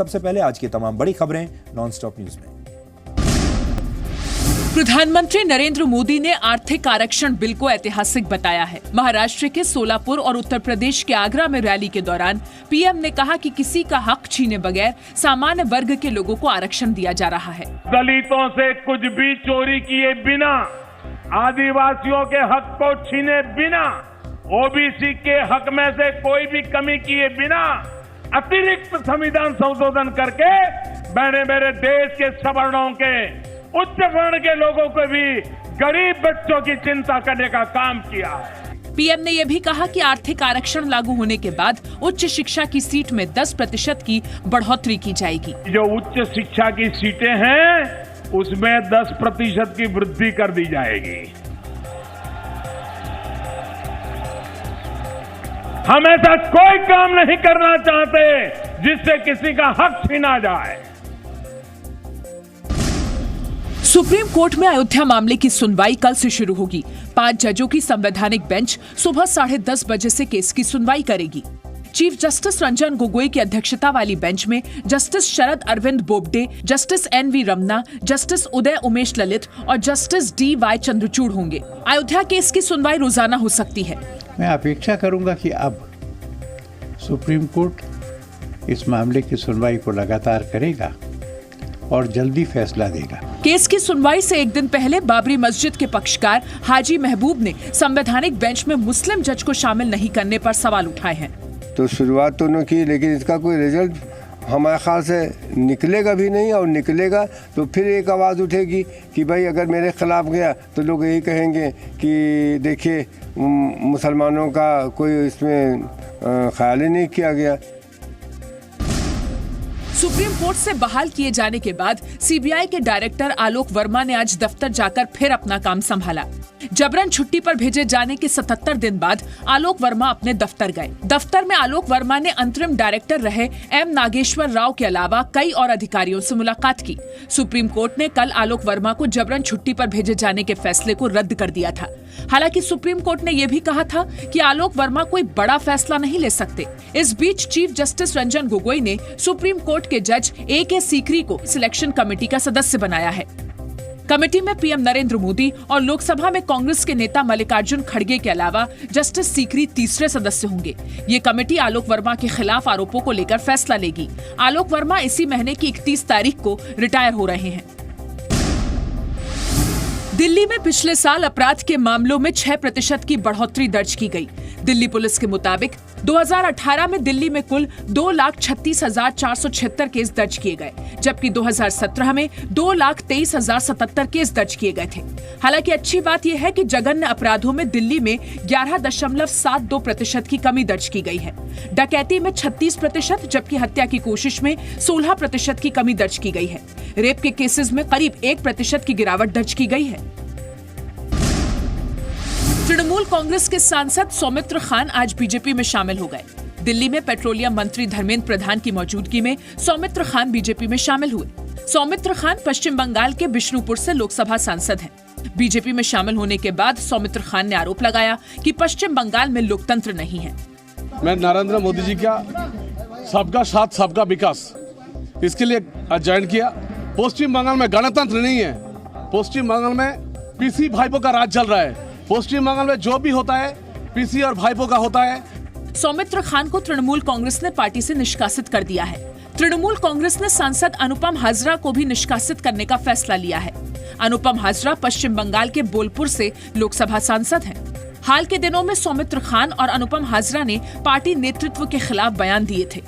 सबसे पहले आज की तमाम बड़ी खबरें नॉनस्टॉप न्यूज में। प्रधानमंत्री नरेंद्र मोदी ने आर्थिक आरक्षण बिल को ऐतिहासिक बताया है। महाराष्ट्र के सोलापुर और उत्तर प्रदेश के आगरा में रैली के दौरान पीएम ने कहा कि किसी का हक छीने बगैर सामान्य वर्ग के लोगों को आरक्षण दिया जा रहा है। दलितों से कुछ भी चोरी किए बिना, आदिवासियों के हक को छीने बिना, ओबीसी के हक में से कोई भी कमी किए बिना अतिरिक्त संविधान संशोधन करके मैंने मेरे देश के सवर्णों के, उच्च वर्ण के लोगों को भी गरीब बच्चों की चिंता करने का काम किया। पीएम ने यह भी कहा कि आर्थिक आरक्षण लागू होने के बाद उच्च शिक्षा की सीट में 10% की बढ़ोतरी की जाएगी। जो उच्च शिक्षा की सीटें हैं उसमें 10% की वृद्धि कर दी जाएगी। हम ऐसा कोई काम नहीं करना चाहते जिससे किसी का हक छीना जाए। सुप्रीम कोर्ट में अयोध्या मामले की सुनवाई कल से शुरू होगी। 5 जजों की संवैधानिक बेंच सुबह 10:30 बजे से केस की सुनवाई करेगी। चीफ जस्टिस रंजन गोगोई की अध्यक्षता वाली बेंच में justice Sharad Arvind Bobde, justice NV Ramana, justice Uday Umesh Lalit और जस्टिस DY चंद्रचूड़ होंगे। अयोध्या केस की सुनवाई रोजाना हो सकती है। मैं अपेक्षा करूंगा कि अब सुप्रीम कोर्ट इस मामले की सुनवाई को लगातार करेगा और जल्दी फैसला देगा। केस की सुनवाई से एक दिन पहले बाबरी मस्जिद के पक्षकार हाजी महबूब ने संवैधानिक बेंच में मुस्लिम जज को शामिल नहीं करने पर सवाल उठाए हैं। तो शुरुआत तो उन्होंने की, लेकिन इसका कोई रिजल्ट हमारे ख्याल से निकलेगा भी नहीं, और निकलेगा तो फिर एक आवाज़ उठेगी कि भाई अगर मेरे खिलाफ गया तो लोग यही कहेंगे कि देखिए मुसलमानों का कोई इसमें ख्याल ही नहीं किया गया। सुप्रीम कोर्ट से बहाल किए जाने के बाद सीबीआई के डायरेक्टर आलोक वर्मा ने आज दफ्तर जाकर फिर अपना काम संभाला। जबरन छुट्टी पर भेजे जाने के 77 दिन बाद आलोक वर्मा अपने दफ्तर गए। दफ्तर में आलोक वर्मा ने अंतरिम डायरेक्टर रहे M नागेश्वर राव के अलावा कई और अधिकारियों से मुलाकात की। सुप्रीम कोर्ट ने कल आलोक वर्मा को जबरन छुट्टी पर भेजे जाने के फैसले को रद्द कर दिया था। हालांकि सुप्रीम कोर्ट ने यह भी कहा था कि आलोक वर्मा कोई बड़ा फैसला नहीं ले सकते। इस बीच चीफ जस्टिस रंजन गोगोई ने सुप्रीम कोर्ट के जज AK सीकरी को सिलेक्शन कमेटी का सदस्य बनाया है। कमेटी में पीएम नरेंद्र मोदी और लोकसभा में कांग्रेस के नेता मल्लिकार्जुन खड़गे के अलावा जस्टिस सीकरी तीसरे सदस्य होंगे। ये कमेटी आलोक वर्मा के खिलाफ आरोपों को लेकर फैसला लेगी। आलोक वर्मा इसी महीने की 31 तारीख को रिटायर हो रहे हैं। दिल्ली में पिछले साल अपराध के मामलों में 6% की बढ़ोतरी दर्ज की गई। दिल्ली पुलिस के मुताबिक 2018 में दिल्ली में कुल 2,36,476 केस दर्ज किए गए, जबकि 2017 में 2,23,077 केस दर्ज किए गए थे। हालांकि अच्छी बात यह है कि जघन्य अपराधों में दिल्ली में 11.72% की कमी दर्ज की गई है। डकैती में 36%, जबकि हत्या की कोशिश में 16% की कमी दर्ज की गई है। रेप के केसेस में करीब 1% की गिरावट दर्ज की गई है। तृणमूल कांग्रेस के सांसद सौमित्र खान आज बीजेपी में शामिल हो गए। दिल्ली में पेट्रोलियम मंत्री धर्मेंद्र प्रधान की मौजूदगी में सौमित्र खान बीजेपी में शामिल हुए। सौमित्र खान पश्चिम बंगाल के बिष्णुपुर से लोकसभा सांसद हैं। बीजेपी में शामिल होने के बाद सौमित्र खान ने आरोप लगाया कि पश्चिम बंगाल में लोकतंत्र नहीं है। मैं नरेंद्र मोदी जी का सबका साथ सबका विकास इसके लिए ज्वाइन किया। पश्चिम बंगाल में गणतंत्र नहीं है। पश्चिम बंगाल में पीसी भाइपों का राज चल रहा है। पश्चिम बंगाल में जो भी होता है पीसी और भाइपों का होता है। सौमित्र खान को तृणमूल कांग्रेस ने पार्टी से निष्कासित कर दिया है। तृणमूल कांग्रेस ने सांसद अनुपम हाजरा को भी निष्कासित करने का फैसला लिया है। अनुपम हाजरा पश्चिम बंगाल के बोलपुर से लोकसभा सांसद हैं। हाल के दिनों में सौमित्र खान और अनुपम हाजरा ने पार्टी नेतृत्व के खिलाफ बयान दिए थे।